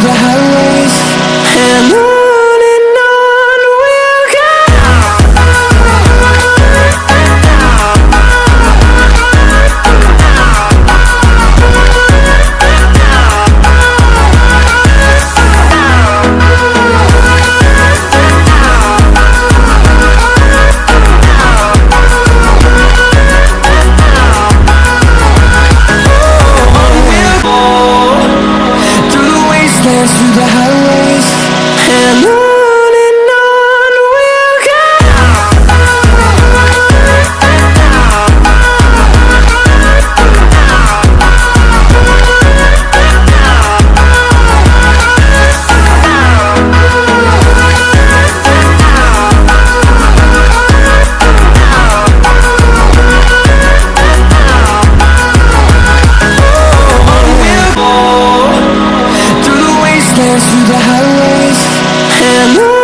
through the highways, and on we'll go. Through the highways, and on we'll go. Through the highways, and on